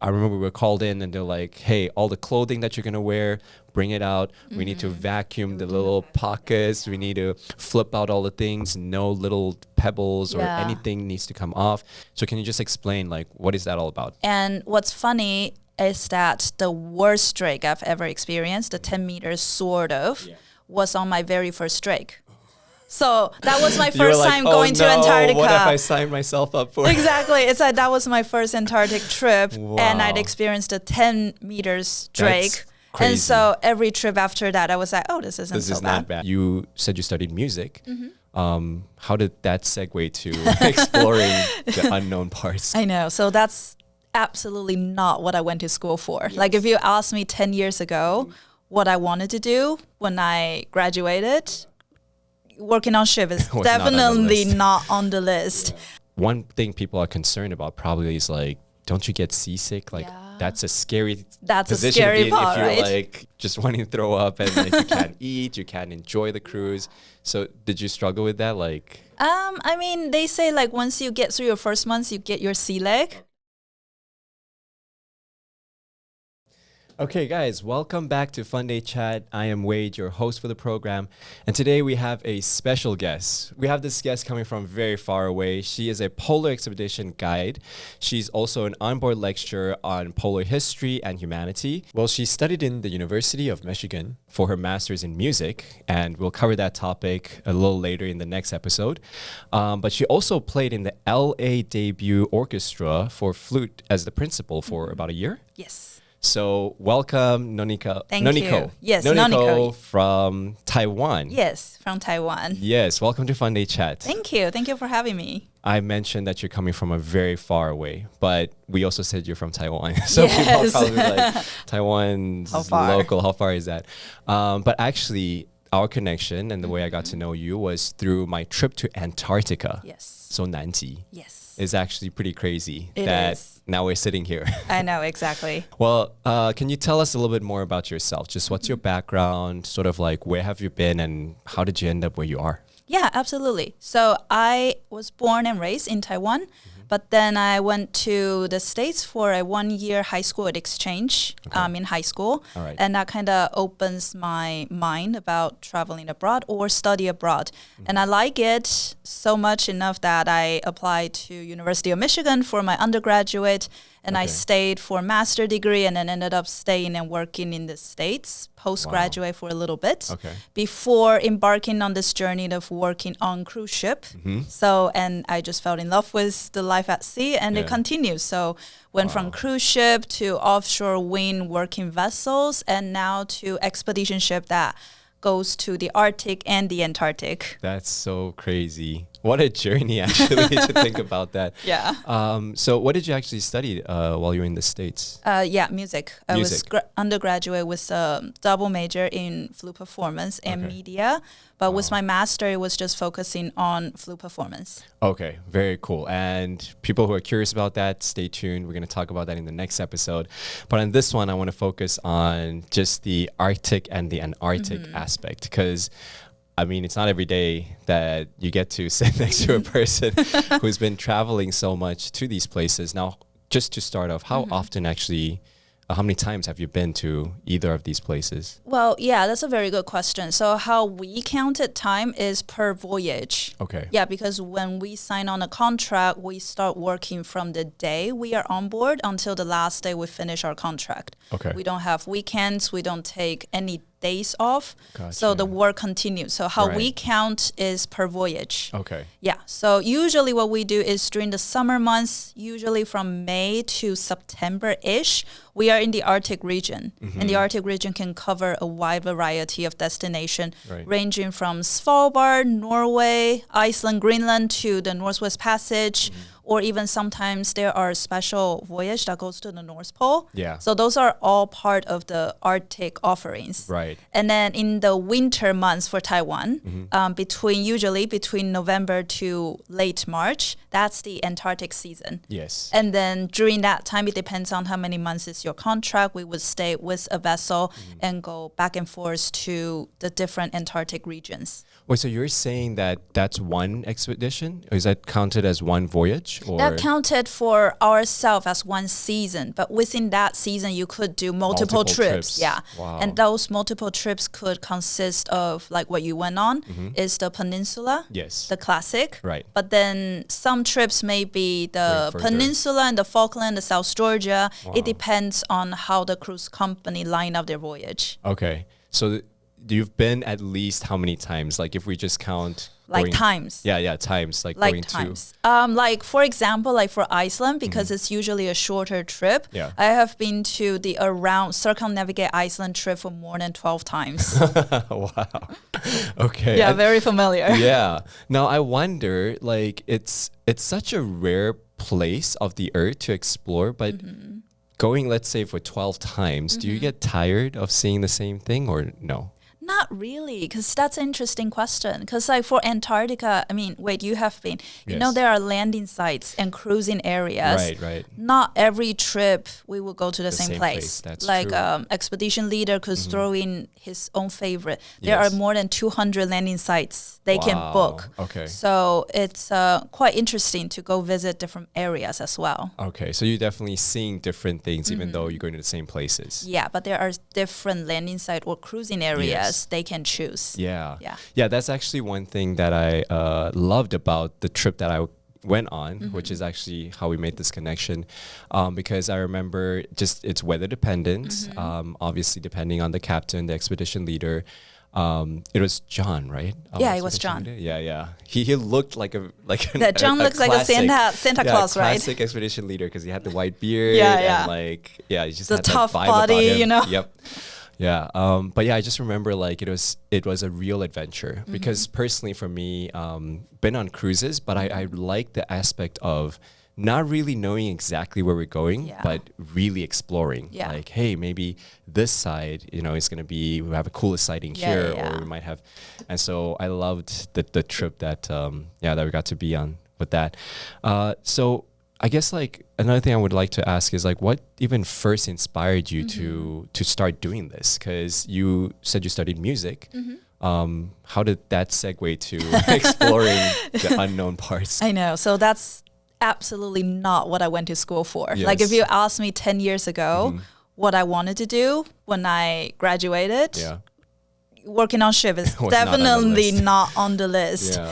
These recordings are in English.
I remember we were called in and they're like, hey, all the clothing that you're going to wear, bring it out. We need to vacuum the little pockets. We need to flip out all the things. No little pebbles or anything needs to come off. So can you just explain, like, what is that all about? And what's funny is that the worst drake I've ever experienced, the 10 meters sort of, was on my very first drake. So that was my first time going to Antarctica. What have I signed myself up for? Exactly. It's like that was my first Antarctic trip. And I'd experienced a 10 meters drake. That's crazy. And so every trip after that, I was like, oh, this isn't so bad. Not bad. You said you studied music. How did that segue to exploring the unknown parts? I know. So that's absolutely not what I went to school for. Like if you asked me 10 years ago what I wanted to do when I graduated, working on ship is definitely not on the list. One thing people are concerned about probably is like, don't you get seasick? Like that's a scary position to be in if you're like just wanting to throw up and like, you can't eat, you can't enjoy the cruise. So did you struggle with that? Like, I mean, they say like once you get through your first months, you get your sea leg. Okay, guys, welcome back to FUNDAY Chat. I am Wade, your host for the program. And today we have a special guest. We have this guest coming from very far away. She is a polar expedition guide. She's also an onboard lecturer on polar history and humanity. Well, she studied in the University of Michigan for her master's in music, and we'll cover that topic a little later in the next episode. But she also played in the LA debut orchestra for flute as the principal for about a year. Yes. So welcome, Noniko. Thank Noniko. you. Yes, Noniko from Taiwan. Yes, from Taiwan. Yes, welcome to FUNDAY Chat. Thank you. Thank you for having me. I mentioned that you're coming from a very far away, but we also said you're from Taiwan. So yes. People are probably like, Taiwan's local, how far is that? But actually, our connection and the way I got to know you was through my trip to Antarctica. Yes. So Nanti. Yes. Is actually pretty crazy it that is. Now we're sitting here. I know, exactly. Well, can you tell us a little bit more about yourself? Just what's your background, sort of like where have you been and how did you end up where you are? Yeah, absolutely. So I was born and raised in Taiwan, but then I went to the States for a 1-year high school exchange in high school. All right. And that kind of opens my mind about traveling abroad or study abroad. And I like it so much enough that I applied to University of Michigan for my undergraduate. And I stayed for a master's degree and then ended up staying and working in the States, postgraduate for a little bit, before embarking on this journey of working on cruise ship. So, and I just fell in love with the life at sea and it continues. So went from cruise ship to offshore wind working vessels and now to expedition ship that goes to the Arctic and the Antarctic. That's so crazy. What a journey, actually, to think about that. Yeah. So what did you actually study while you were in the States? Music. I was undergraduate with a double major in flute performance and media. But with my master, it was just focusing on flute performance. Okay, very cool. And people who are curious about that, stay tuned. We're going to talk about that in the next episode. But on this one, I want to focus on just the Arctic and the Antarctic aspect because I mean, it's not every day that you get to sit next to a person who's been traveling so much to these places. Now, just to start off, how often actually, how many times have you been to either of these places? Well, yeah, that's a very good question. So how we counted time is per voyage. Okay. Yeah, because when we sign on a contract, we start working from the day we are on board until the last day we finish our contract. Okay. We don't have weekends. We don't take any days off. Gotcha. So the work continues. So how we count is per voyage. Okay. Yeah. So usually what we do is during the summer months, usually from May to September-ish, we are in the Arctic region. And the Arctic region can cover a wide variety of destinations, ranging from Svalbard, Norway, Iceland, Greenland to the Northwest Passage, or even sometimes there are special voyage that goes to the North Pole. Yeah. So those are all part of the Arctic offerings. Right. And then in the winter months for Taiwan, usually between November to late March, that's the Antarctic season. Yes. And then during that time, it depends on how many months is your contract. We would stay with a vessel and go back and forth to the different Antarctic regions. Wait, so you're saying that that's one expedition? Or is that counted as one voyage? voyage? Or that counted for ourselves as one season, but within that season, you could do multiple trips. Yeah. Wow. And those multiple trips could consist of like what you went on is the peninsula, Yes. the classic. Right. But then some trips may be the Going further. peninsula and the Falkland, the South Georgia. It depends on how the cruise company line up their voyage. Okay. So you've been at least how many times? Like if we just count Like going- times. Yeah, times. Like Like going times. Like for example, like for Iceland, because it's usually a shorter trip. Yeah. I have been to the around circumnavigate Iceland trip for more than 12 times. Wow. Okay. Yeah, very familiar. Yeah. Now I wonder, like it's such a rare place of the earth to explore, but going, let's say, for 12 times, do you get tired of seeing the same thing or no? Not really, because that's an interesting question. Because like for Antarctica, I mean, wait, you have been. You know, Yes. there are landing sites and cruising areas. Right. Not every trip we will go to the same same place. place, that's like true. expedition leader could throw in his own favorite. There are Yes. more than 200 landing sites they can Wow. book. Okay. So it's quite interesting to go visit different areas as well. Okay. So you're definitely seeing different things even though you're going to the same places. Yeah, but there are different landing site or cruising areas they can choose. Yeah. Yeah. That's actually one thing that I loved about the trip that I went on, which is actually how we made this connection. Because I remember just it's weather dependent, obviously depending on the captain, the expedition leader. It was John, right? Yeah, it was Expedition John. leader? Yeah. He looked like an That John looks like a Santa Claus, right? Classic expedition leader because he had the white beard Yeah. and like he just The had tough that vibe about body, him. you know? Yep. Yeah. But yeah, I just remember like it was a real adventure because personally for me, been on cruises, but I like the aspect of not really knowing exactly where we're going, but really exploring. Yeah. Like, hey, maybe this side, is going to be, we have a coolest sighting here, or we might have. And so I loved the trip that, that we got to be on with that. So I guess like another thing I would like to ask is like, what even first inspired you to start doing this? Because you said you studied music. How did that segue to exploring the unknown parts? I know. So that's absolutely not what I went to school for. Yes. Like if you asked me 10 years ago what I wanted to do when I graduated, working on ship is Was definitely not on the list. not on the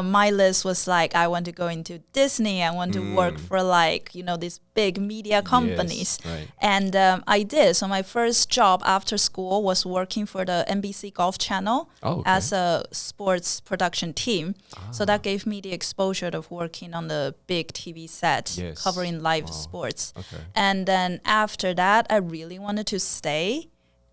list. My list was like, I want to go into Disney. I want to work for like, these big media companies. Yes, right. And I did. So my first job after school was working for the NBC Golf Channel as a sports production team. So that gave me the exposure of working on the big TV set, covering live sports. Okay. And then after that, I really wanted to stay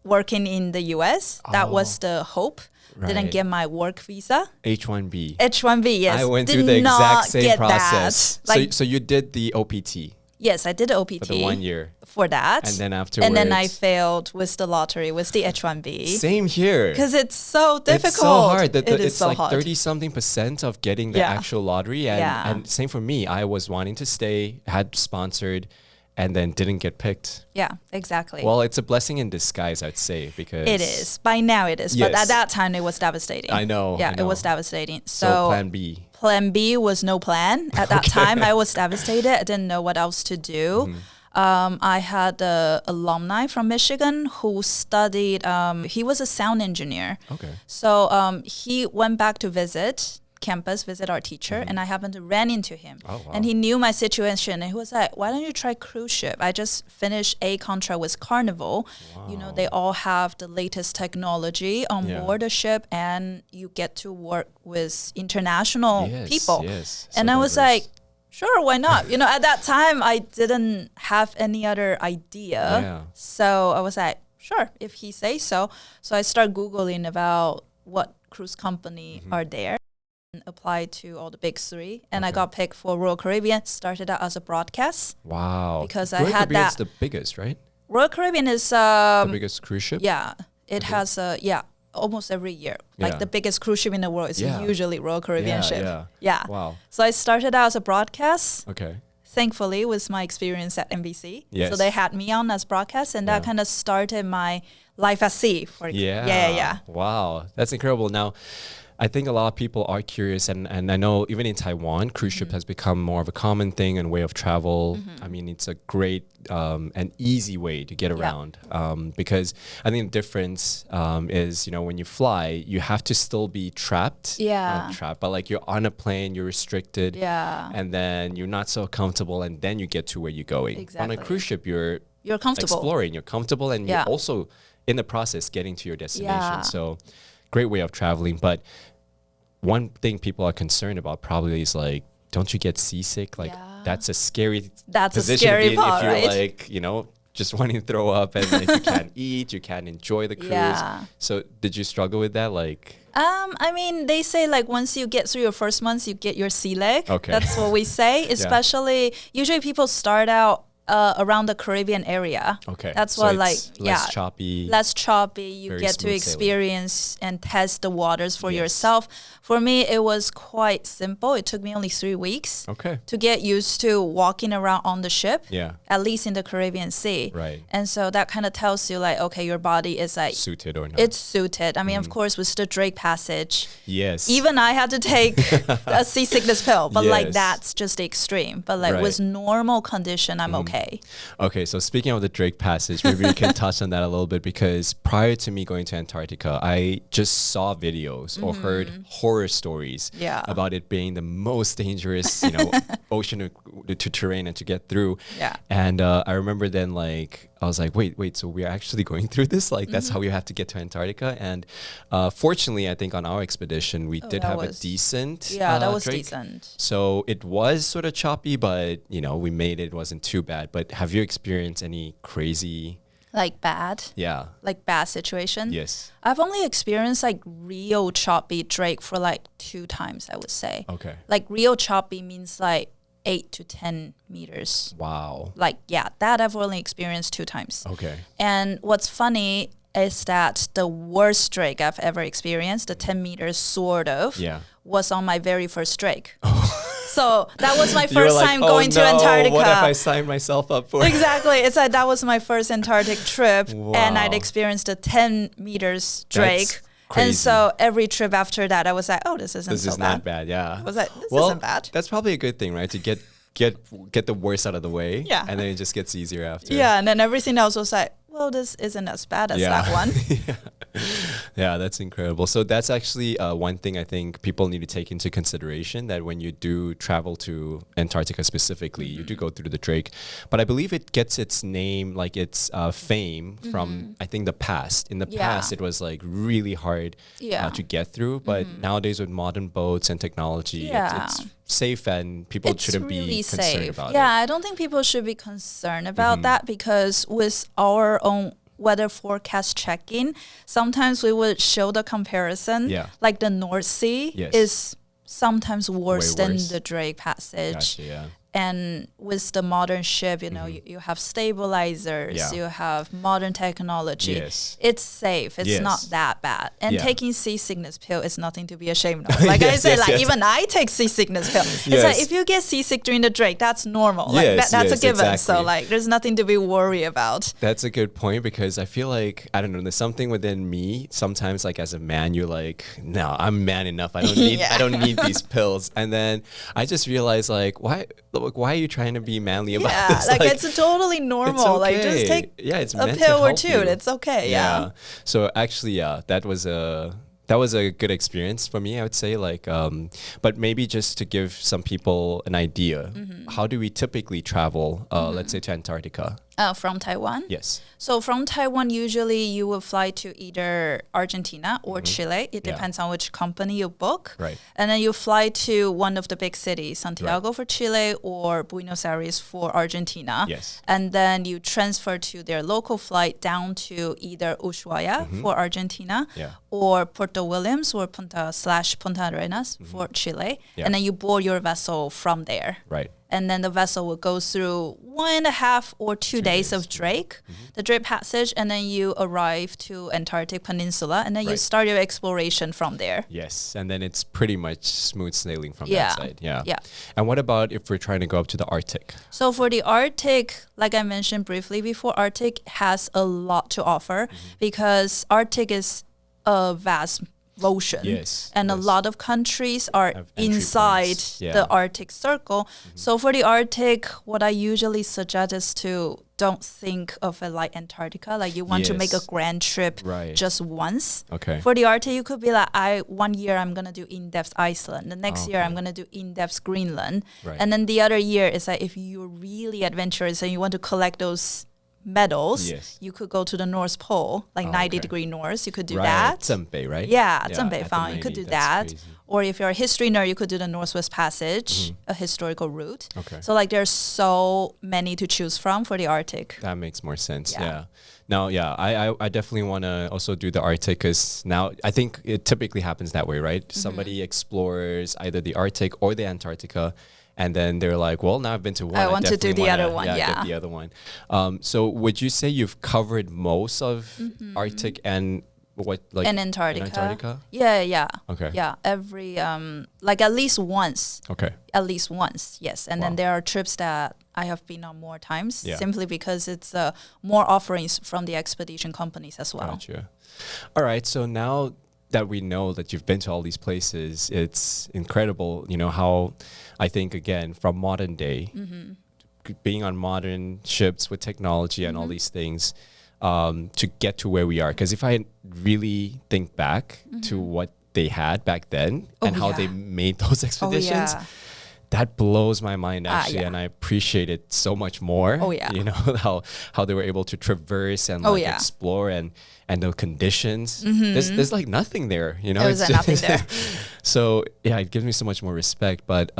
working in the US. That was the hope. Didn't get my work visa. H-1B. H-1B, yes. I went Did through the exact not same get process. That. Like, So you did the OPT yes, I did the OPT. for the 1 year. For that. And then afterwards. And then I failed with the lottery, with the H-1B. Same here. Because it's so difficult. It's so hard. It is It's so like hard. 30-something% of getting the actual lottery. And same for me. I was wanting to stay, had sponsored, and then didn't get picked. Yeah, exactly. Well, it's a blessing in disguise, I'd say, because it is. By now it is. But Yes. at that time, it was devastating. I know. Yeah, I know. it was devastating. So plan B. Plan B was no plan. At that time, I was devastated. I didn't know what else to do. I had an alumni from Michigan who studied, he was a sound engineer. Okay. So he went back to visit our teacher, and I happened to ran into him. Oh, wow. And he knew my situation, and he was like, why don't you try cruise ship? I just finished a contract with Carnival. Wow. They all have the latest technology on board the ship, and you get to work with international people. Yes. And So I was diverse. like, sure, why not? At that time, I didn't have any other idea. Yeah. So I was like, sure, if he says so. So I started Googling about what cruise company are there. Applied to all the big three, and I got picked for Royal Caribbean. Started out as a broadcast. Wow. Because I Royal had Caribbean's that. the biggest, right? Royal Caribbean is The biggest cruise ship? yeah, it has almost every year. Like Yeah. the biggest cruise ship in the world is usually Royal Caribbean ship. Yeah. Wow. So I started out as a broadcast. Okay. Thankfully, with my experience at NBC. Yes. So they had me on as broadcast, and that kind of started my life at sea. Yeah. Wow. That's incredible. Now, I think a lot of people are curious, and I know even in Taiwan, cruise ship has become more of a common thing and way of travel. I mean, it's a great and easy way to get around because I think the difference is, you know, when you fly, you have to still be trapped. Not trapped, but like you're on a plane, you're restricted, and then you're not so comfortable, and then you get to where you're going. Exactly. On a cruise ship, you're comfortable, exploring, you're comfortable, and you're also in the process getting to your destination. So great way of traveling. But one thing people are concerned about probably is like, don't you get seasick? Like that's a scary position to be in part, if you're right? like, you know, just wanting to throw up and like, you can't eat, you can't enjoy the cruise. So did you struggle with that? Like, I mean, they say like once you get through your first month, you get your sea leg. Okay. That's what we say. Especially, usually people start out around the Caribbean area. Okay. That's so what like, less choppy. Less choppy. You very get to smooth experience and test the waters for yourself. For me, it was quite simple. It took me only 3 weeks to get used to walking around on the ship, at least in the Caribbean Sea. Right. And so that kind of tells you like, okay, your body is like suited or not. It's suited. I mean, of course, with the Drake Passage. Yes. Even I had to take a seasickness pill, but like that's just extreme. But like with normal condition, I'm okay. Okay, so speaking of the Drake Passage, maybe we can touch on that a little bit because prior to me going to Antarctica, I just saw videos or heard horror stories about it being the most dangerous, you know, ocean to terrain and to get through. And I remember then like, I was like, wait, so we're actually going through this? Like, that's how we have to get to Antarctica? And fortunately, I think on our expedition, we did have a decent that was Drake. decent. So it was sort of choppy, but, you know, we made it. It wasn't too bad. But have you experienced any crazy... Like bad? Yeah. Like bad situation? Yes. I've only experienced like real choppy Drake for like 2 times, I would say. Okay. Like real choppy means like 8 to 10 meters. Wow. Like, that I've only experienced 2 times. Okay. And what's funny is that the worst Drake I've ever experienced, the 10 meters sort of, was on my very first Drake. So that was my first time going to Antarctica. What if I signed myself up for it? Exactly. It's like that was my first Antarctic trip, and I'd experienced a 10 meters Drake. That's crazy. And so every trip after that, I was like, oh, this isn't so bad. This is not bad, I was like, this isn't bad. That's probably a good thing, right? To get the worst out of the way. And then it just gets easier after. And then everything else was like, well, this isn't as bad as that one. Yeah, that's incredible. So that's actually one thing I think people need to take into consideration, that when you do travel to Antarctica specifically, you do go through the Drake. But I believe it gets its name, like its fame from, I think, the past. In the past, it was like really hard to get through. But nowadays with modern boats and technology, it's safe and people shouldn't be concerned about it. I don't think people should be concerned about that, because with our own weather forecast checking, sometimes we would show the comparison. Like the North Sea is sometimes worse than the Drake Passage. Gotcha, And with the modern ship, you know, you have stabilizers, you have modern technology. It's safe. It's not that bad. And taking seasickness pill is nothing to be ashamed of. Like I said, even I take seasickness pill. It's like if you get seasick during the Drake, that's normal. Like that's a given. Exactly. So like there's nothing to be worried about. That's a good point, because I feel like, I don't know, there's something within me. Sometimes like as a man, you're like, no, I'm man enough. I don't need I don't need these pills. And then I just realized like, why are you trying to be manly about this? Like it's totally normal. Okay. Like just take it's a pill or 2. It's okay. So actually, that was a good experience for me, I would say. Like, but maybe just to give some people an idea, how do we typically travel, let's say to Antarctica? From Taiwan? Yes. So from Taiwan, usually you will fly to either Argentina or Chile. It depends on which company you book. Right. And then you fly to one of the big cities, Santiago for Chile or Buenos Aires for Argentina. Yes. And then you transfer to their local flight down to either Ushuaia for Argentina or Puerto Williams or Punta Arenas for Chile. And then you board your vessel from there. Right. And then the vessel will go through 1.5 or 2 days of Drake, the Drake Passage, and then you arrive to Antarctic Peninsula, and then you start your exploration from there. Yes, and then it's pretty much smooth sailing from that side. Yeah. And what about if we're trying to go up to the Arctic? So for the Arctic, like I mentioned briefly before, Arctic has a lot to offer because Arctic is a vast ocean. Yes. And a lot of countries are Have entry inside points. Yeah. the Arctic Circle. So for the Arctic, what I usually suggest is to don't think of it like Antarctica. Like you want to make a Yes. grand trip Right. just once. Okay. For the Arctic, you could be like, 1 year I'm gonna do in-depth Iceland. The next year Okay. I'm gonna do in-depth Greenland. Right. And then the other year is like if you're really adventurous and you want to collect those medals, Yes. you could go to the North Pole, like 90 okay. degree north. You could do Right. that. Zhenbei, right? Yeah, at Zhenbei the Fountain. You could 90, do that's that. crazy. Or if you're a history nerd, you could do the Northwest Passage, a historical route. Okay. So like there's so many to choose from for the Arctic. That makes more sense. Yeah. Yeah. Now, yeah, I definitely want to also do the Arctic because now I think it typically happens that way, right? Somebody explores either the Arctic or the Antarctica, and then they're like, well, now I've been to one. I want to do definitely the other wanna, one, get yeah. the other one. So would you say you've covered most of Arctic and what, like And Antarctica. in Antarctica? Yeah. Okay. Yeah, every, like at least once. Okay. At least once, yes. And Wow. then there are trips that I have been on more times Yeah. simply because it's more offerings from the expedition companies as well. Gotcha. All right. So now that we know that you've been to all these places, it's incredible, you know, how I think, again, from modern day, being on modern ships with technology and all these things, to get to where we are. Because if I really think back to what they had back then and how they yeah. made those expeditions, yeah. that blows my mind actually, yeah. and I appreciate it so much more. Oh, yeah. You know how they were able to traverse and Oh, like yeah. explore and the conditions. There's like nothing there, you know. There was It's nothing just- there. So yeah, it gives me so much more respect. But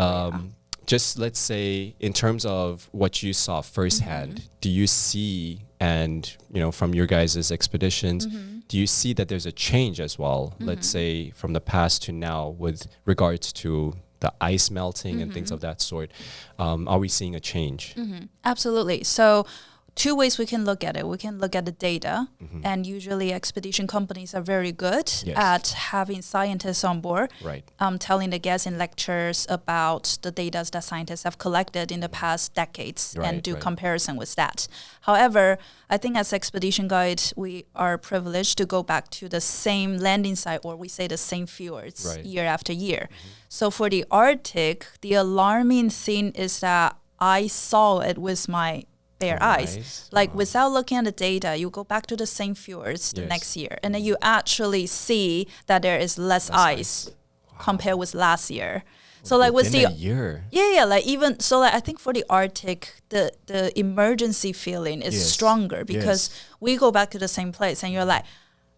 just let's say in terms of what you saw firsthand, do you see, and you know, from your guys' expeditions, do you see that there's a change as well? Let's say from the past to now with regards to the ice melting and things of that sort. Are we seeing a change? Absolutely. So 2 ways we can look at it. We can look at the data, and usually expedition companies are very good Yes. at having scientists on board, Right. telling the guests in lectures about the data that scientists have collected in the past decades and Right, do right. comparison with that. However, I think as expedition guides, we are privileged to go back to the same landing site, or we say the same fjords Right. year after year. So for the Arctic, the alarming thing is that I saw it with my bare eyes. Nice. Like without looking at the data, you go back to the same fjords the Yes. next year, and then you actually see that there is less ice compared with last year. So like with Within the a year. yeah, like even so, like I think for the Arctic, the emergency feeling is Yes. stronger because Yes. we go back to the same place, and you're like,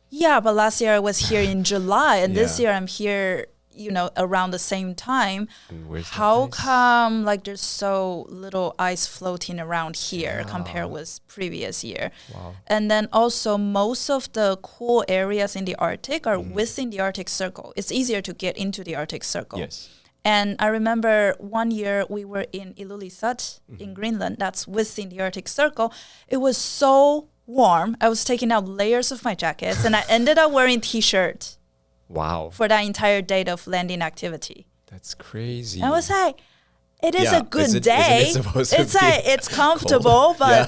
yeah, but last year I was here in July, and this Yeah. year I'm here, you know, around the same time. And where's the How ice? come like there's so little ice floating around here compared with previous year? Wow. And then also most of the cool areas in the Arctic are within the Arctic Circle. It's easier to get into the Arctic Circle. Yes. And I remember one year we were in Ilulissat in Greenland. That's within the Arctic Circle. It was so warm. I was taking out layers of my jackets, and I ended up wearing t-shirt Wow. for that entire day of landing activity. That's crazy. I was like, it is Yeah, a good isn't day. it supposed to It's be like it's comfortable, but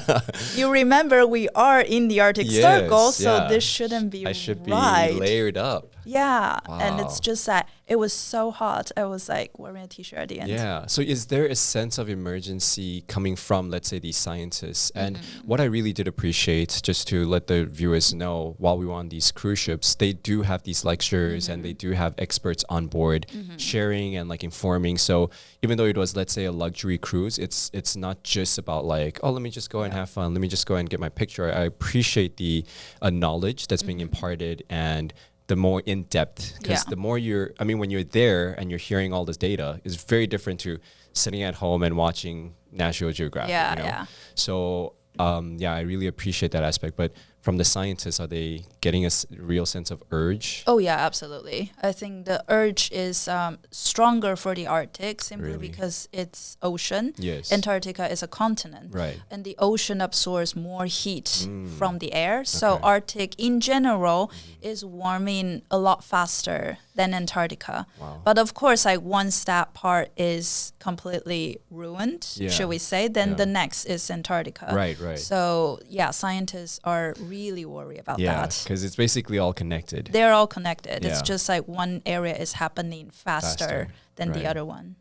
you remember we are in the Arctic Yes, Circle, so yeah. this shouldn't be I should be right. layered up. Yeah, and it's Wow. just that it was so hot. I was like wearing a t-shirt at the end. Yeah. So is there a sense of emergency coming from, let's say, these scientists? And what I really did appreciate, just to let the viewers know, while we were on these cruise ships, they do have these lectures and they do have experts on board sharing and like informing. So even though it was, let's say, a luxury cruise, it's not just about like, oh, let me just go and have fun. Let me just go and get my picture. I appreciate the knowledge that's being imparted and the more in-depth, because Yeah. the more when you're there and you're hearing all this data, it's very different to sitting at home and watching National Geographic. Yeah, you know? yeah. So, I really appreciate that aspect. But from the scientists, are they getting a real sense of urge? Oh yeah, absolutely. I think the urge is stronger for the Arctic simply Really? because it's ocean. Yes. Antarctica is a continent. Right. And the ocean absorbs more heat from the air. So Okay. Arctic in general is warming a lot faster than Antarctica. Wow. But of course, like once that part is completely ruined, Yeah. should we say, then Yeah. the next is Antarctica. Right, right. So yeah, scientists are really worry about Yeah, that. because it's basically all connected. They're all connected. Yeah. It's just like one area is happening faster than the other one.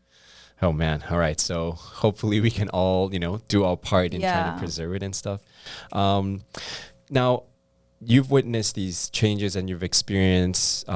Oh man. All right. So hopefully we can all, do our part in trying to preserve it and stuff. Now, you've witnessed these changes and you've experienced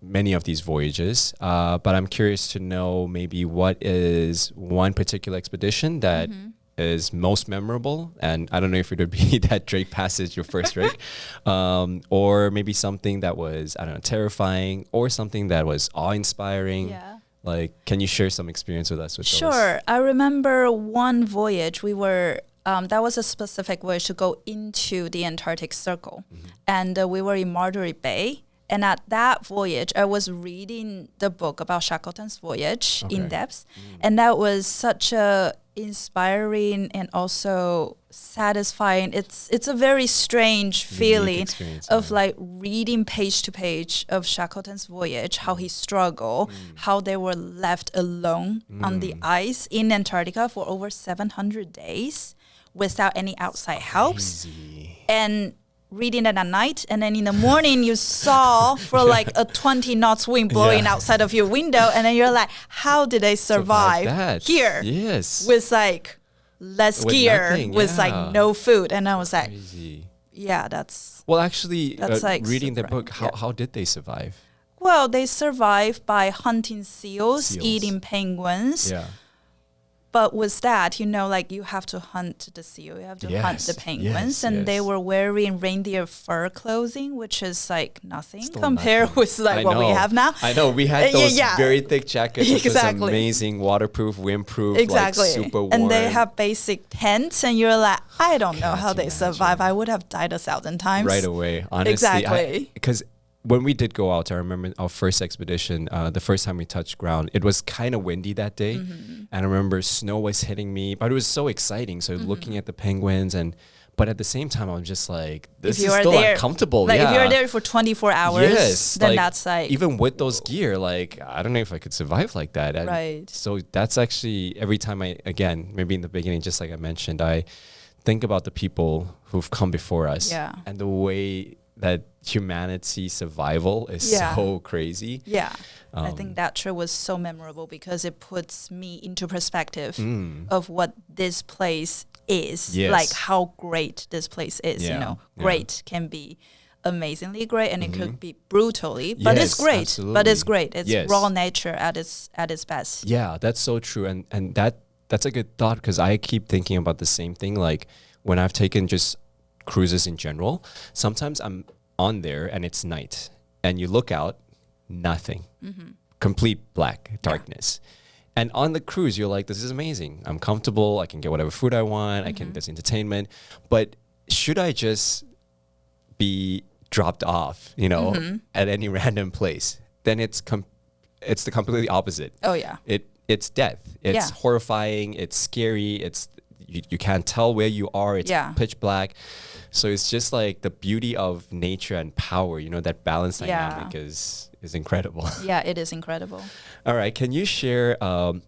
many of these voyages. But I'm curious to know maybe what is one particular expedition that is most memorable. And I don't know if it would be that Drake Passage, your first Drake, or maybe something that was, I don't know, terrifying, or something that was awe-inspiring. Yeah. Like, can you share some experience with us with those? Sure. I remember one voyage we were, that was a specific voyage to go into the Antarctic Circle. And we were in Marjorie Bay. And at that voyage, I was reading the book about Shackleton's voyage in depth. And that was such a inspiring and also satisfying. It's a very strange feeling of like reading page to page of Shackleton's voyage, how he struggled, how they were left alone on the ice in Antarctica for over 700 days without any outside helps. And reading it at night, and then in the morning you saw for like a 20 knots wind blowing outside of your window, and then you're like, how did they survive here? Yes. With like less gear, nothing, with like no food. And I was like, that's... Well, actually, that's like reading the book, how did they survive? Well, they survived by hunting seals. Eating penguins. Yeah. But with that, like you have to hunt the seal, you have to hunt the penguins, and they were wearing reindeer fur clothing, which is like nothing compared with like what we have now. I know, we had those very thick jackets, which was amazing, waterproof, windproof, like super warm. And they have basic tents, and you're like, I don't know how they survive. I would have died 1,000 times. Right away, honestly. Exactly. Because when we did go out, I remember our first expedition, the first time we touched ground, it was kind of windy that day. And I remember snow was hitting me, but it was so exciting. So looking at the penguins, but at the same time, I'm just like, this is still uncomfortable. Like if you're there for 24 hours, then that's like... Even with those gear, like, I don't know if I could survive like that. And so that's actually, every time again, maybe in the beginning, just like I mentioned, I think about the people who've come before us and the way that humanity survival is so crazy. Yeah. I think that trip was so memorable because it puts me into perspective of what this place is. Like how great this place is, Great can be amazingly great, and it could be brutally, but it's great. Absolutely. But it's great. It's raw nature at its best. Yeah, that's so true. And that's a good thought, because I keep thinking about the same thing. Like when I've taken just cruises in general, sometimes I'm on there and it's night and you look out, nothing, complete black darkness. And on the cruise, you're like, this is amazing. I'm comfortable. I can get whatever food I want. There's entertainment. But should I just be dropped off, at any random place? Then it's the completely opposite. Oh yeah. It's death. It's horrifying. It's scary. It's you can't tell where you are. It's pitch black. So it's just like the beauty of nature and power, that balance dynamic is incredible. Yeah, it is incredible. All right. Can you share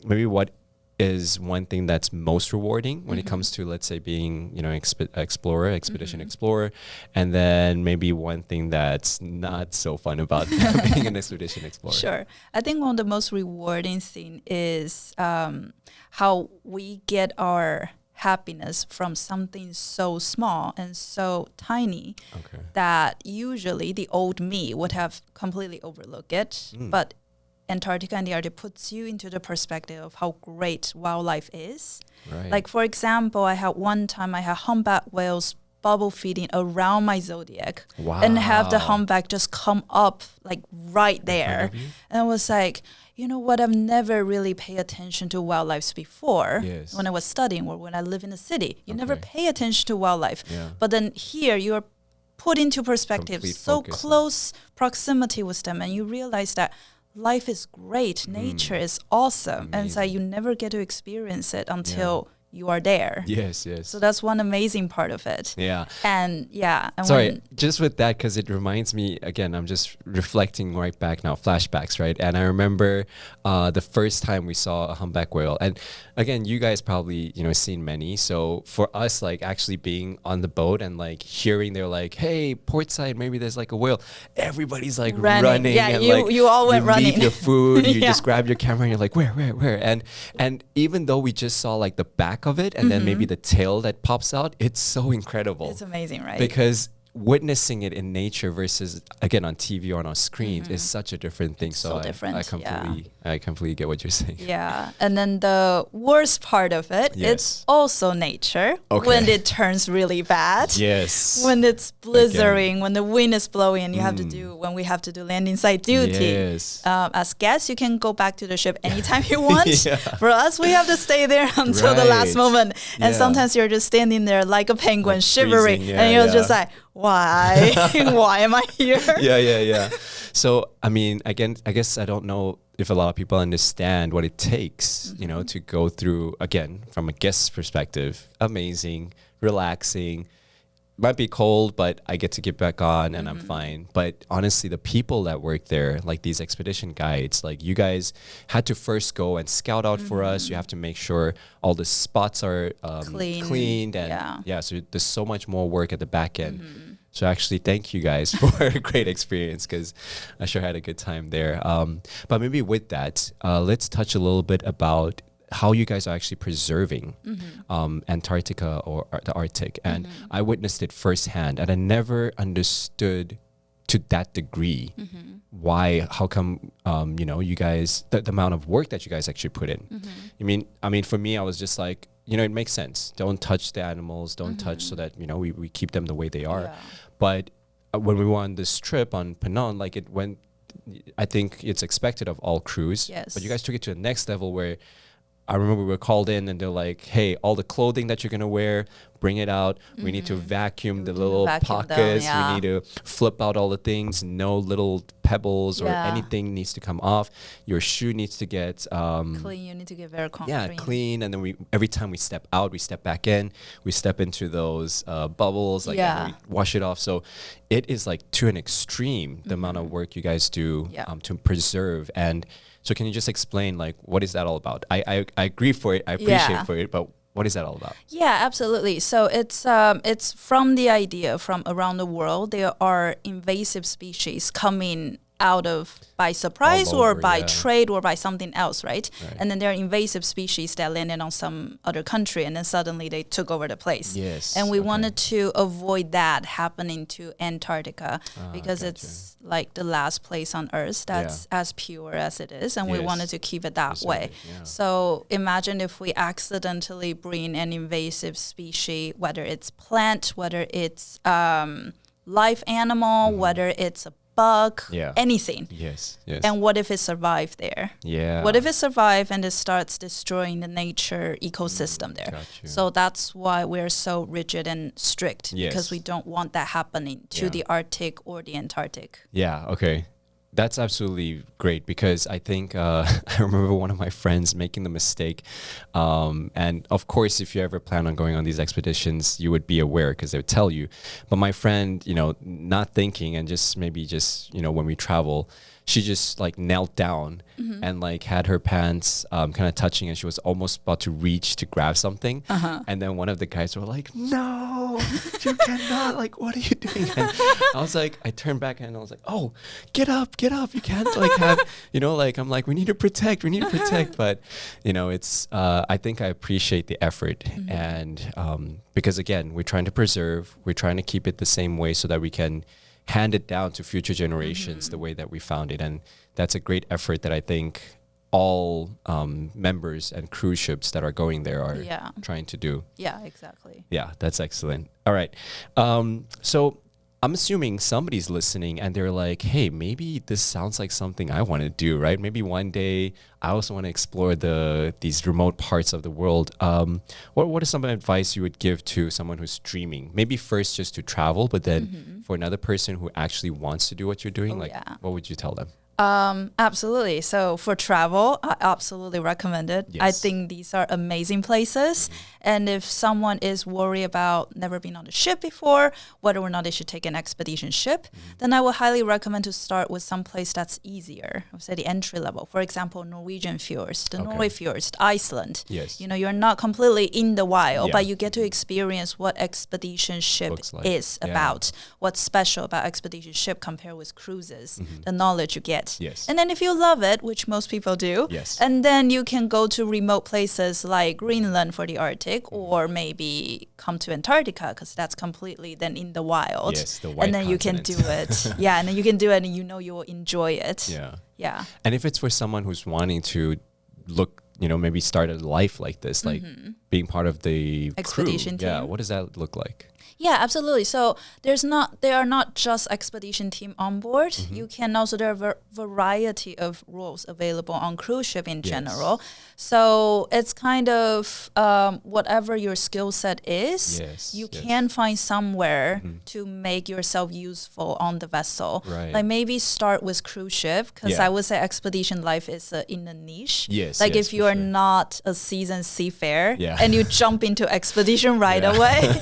maybe what is one thing that's most rewarding when it comes to, let's say, being, expedition explorer, and then maybe one thing that's not so fun about being an expedition explorer? Sure. I think one of the most rewarding thing is how we get our happiness from something so small and so tiny that usually the old me would have completely overlooked it. But Antarctica and the Arctic puts you into the perspective of how great wildlife is. Right. Like, for example, I had humpback whales bubble feeding around my zodiac and have the humpback just come up like right there. And I was like, you know what, I've never really paid attention to wildlife before when I was studying or when I live in a city. You never pay attention to wildlife. But then here you're put into perspective, so close proximity with them, and you realize that life is great, nature is awesome. Amazing. And so you never get to experience it until you are there. Yes, yes. So that's one amazing part of it. Yeah. And Sorry, just with that, because it reminds me, again, I'm just reflecting right back now, flashbacks, right? And I remember the first time we saw a humpback whale. And again, you guys probably, seen many. So for us, like actually being on the boat and like hearing they're like, hey, port side, maybe there's like a whale. Everybody's like running. Yeah, and you all went running. You leave your food, you just grab your camera and you're like, where? And even though we just saw like the back of it and then maybe the tail that pops out, it's so incredible. It's amazing, right? Because witnessing it in nature versus again on TV or on a screen is such a different thing. So different. I completely get what you're saying. Yeah. And then the worst part of it, it's also nature. Okay. When it turns really bad. Yes. When it's blizzarding, when the wind is blowing and when we have to do landing site duty. Yes. As guests, you can go back to the ship anytime you want. For us, we have to stay there until the last moment. And sometimes you're just standing there like a penguin, like shivering. And you're just like, why? Why am I here? Yeah. So, I mean, again, I guess I don't know if a lot of people understand what it takes, to go through, again, from a guest's perspective, amazing, relaxing. Might be cold, but I get to get back on and I'm fine. But honestly, the people that work there, like these expedition guides, like you guys had to first go and scout out for us. You have to make sure all the spots are cleaned. And so there's so much more work at the back end. So actually, thank you guys for a great experience because I sure had a good time there. But maybe with that, let's touch a little bit about how you guys are actually preserving Antarctica or the Arctic. And I witnessed it firsthand and I never understood to that degree how come, you guys, the amount of work that you guys actually put in. I mean, for me, I was just like, it makes sense. Don't touch the animals, don't touch so that, we keep them the way they are. Yeah. But when we were on this trip on Penang, like it went, I think it's expected of all crews. Yes. But you guys took it to the next level where I remember we were called in and they're like, hey, all the clothing that you're going to wear, bring it out. We need to vacuum the little pockets. We need to flip out all the things. No little pebbles or anything needs to come off. Your shoe needs to get clean. You need to get very clean. Yeah, clean. And then every time we step out, we step back in. We step into those bubbles, and we wash it off. So it is like to an extreme, the amount of work you guys do to preserve. And so can you just explain, like, what is that all about? I agree for it. I appreciate for it. But what is that all about? Yeah, absolutely. So it's from the idea from around the world, there are invasive species coming out of by surprise or by trade or by something else, right? And then there are invasive species that landed on some other country and then suddenly they took over the place. Yes. And we wanted to avoid that happening to Antarctica because it's like the last place on Earth that's as pure as it is, and we wanted to keep it that way. Yeah. So imagine if we accidentally bring an invasive species, whether it's plant, whether it's live animal, whether it's a bug, anything. Yes. And what if it survived there? Yeah. What if it survived and it starts destroying the nature ecosystem there? So that's why we're so rigid and strict, because we don't want that happening to the Arctic or the Antarctic. Yeah, okay. That's absolutely great because I think I remember one of my friends making the mistake. And of course, if you ever plan on going on these expeditions, you would be aware because they would tell you. But my friend, not thinking and maybe when we travel, she just like knelt down and like had her pants kind of touching and she was almost about to reach to grab something. And then one of the guys were like, no, you cannot, like, what are you doing? And I was like, I turned back and I was like, oh, get up. You can't like have, I'm like, we need to protect. But, it's, I think I appreciate the effort. And because again, we're trying to preserve, we're trying to keep it the same way so that we can hand it down to future generations the way that we found it. And that's a great effort that I think all members and cruise ships that are going there are trying to do. Yeah, exactly. Yeah, that's excellent. All right. So I'm assuming somebody's listening and they're like, hey, maybe this sounds like something I want to do, right? Maybe one day I also want to explore these remote parts of the world. What is some advice you would give to someone who's dreaming? Maybe first just to travel, but then for another person who actually wants to do what you're doing, what would you tell them? Absolutely. So for travel, I absolutely recommend it. Yes. I think these are amazing places. And if someone is worried about never been on a ship before, whether or not they should take an expedition ship, then I would highly recommend to start with some place that's easier. I would say the entry level. For example, Norwegian fjords, the Norway fjords, Iceland. Yes. You know, you're not completely in the wild, Yeah. but you get to experience what expedition ship is about, what's special about expedition ship compared with cruises, the knowledge you get. Yes. And then if you love it, which most people do, Yes. and then you can go to remote places like Greenland for the Arctic, or maybe come to Antarctica because that's completely then in the wild. Yes, the white and then you can do it. Yeah, and then you can do it and you know you will enjoy it. Yeah. Yeah. And if it's for someone who's wanting to look, maybe start a life like this, like being part of the expedition crew, team. what does that look like? Yeah, absolutely. So there are not just expedition team on board. You can also, there are variety of roles available on cruise ship in general. So it's kind of whatever your skill set is, you can find somewhere to make yourself useful on the vessel. Right. Like maybe start with cruise ship, because I would say expedition life is in a niche. Yes. Like if you are not a seasoned seafarer and you jump into expedition right away,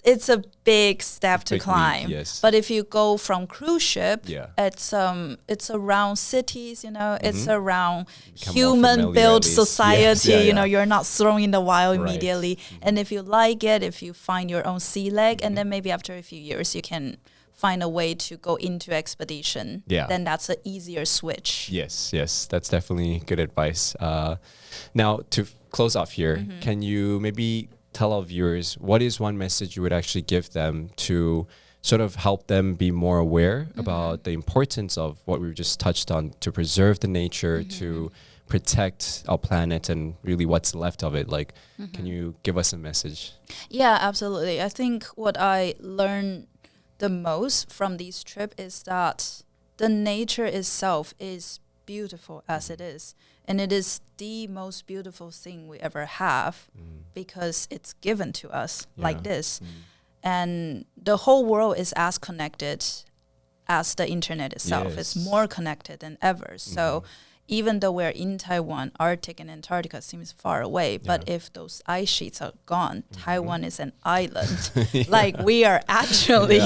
it's a big step to climb. But if you go from cruise ship, it's around cities, it's around human built society, you're not thrown in the wild immediately. And if you like it, if you find your own sea leg, and then maybe after a few years you can find a way to go into expedition, then that's an easier switch. Yes, that's definitely good advice. Now, to close off here, can you maybe tell our viewers what is one message you would actually give them to sort of help them be more aware about the importance of what we've just touched on, to preserve the nature, to protect our planet and really what's left of it? Like, can you give us a message? Yeah, absolutely. I think what I learned the most from this trip is that the nature itself is beautiful as it is. And it is the most beautiful thing we ever have because it's given to us like this. And the whole world is as connected as the internet itself. It's more connected than ever. So even though we're in Taiwan, Arctic and Antarctica seems far away, but if those ice sheets are gone, Taiwan is an island. Like we are actually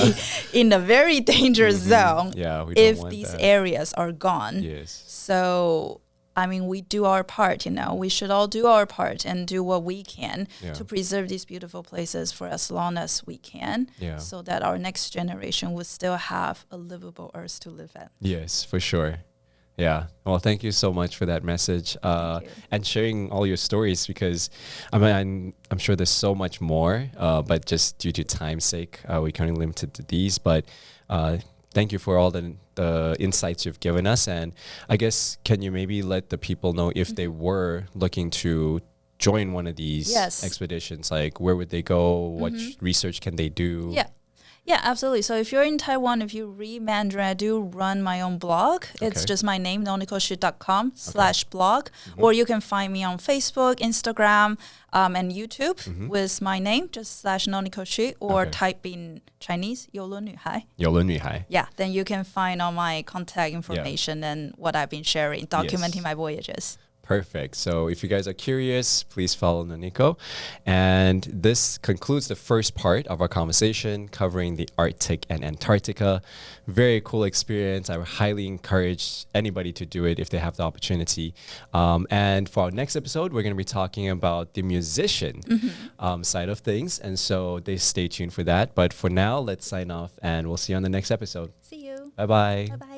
in a very dangerous zone if these areas are gone. So, I mean, we do our part, we should all do our part and do what we can to preserve these beautiful places for as long as we can so that our next generation will still have a livable earth to live in. Yes, for sure. Yeah. Well, thank you so much for that message and sharing all your stories, because I'm sure there's so much more, but just due to time's sake, we can only limit it to these. But thank you for all the insights you've given us. And I guess, can you maybe let the people know if they were looking to join one of these expeditions, like where would they go? What research can they do? Yeah, absolutely. So if you're in Taiwan, if you read Mandarin, I do run my own blog. It's just my name, nonikoshi.com/blog. Or you can find me on Facebook, Instagram, and YouTube with my name, just /nonikoshi, or type in Chinese, 游轮女孩. 游轮女孩. Yeah, then you can find all my contact information and what I've been sharing, documenting my voyages. Perfect. So if you guys are curious, please follow Noniko. And this concludes the first part of our conversation covering the Arctic and Antarctica. Very cool experience. I would highly encourage anybody to do it if they have the opportunity. And for our next episode, we're going to be talking about the musician side of things. And so stay tuned for that. But for now, let's sign off and we'll see you on the next episode. See you. Bye-bye. Bye-bye.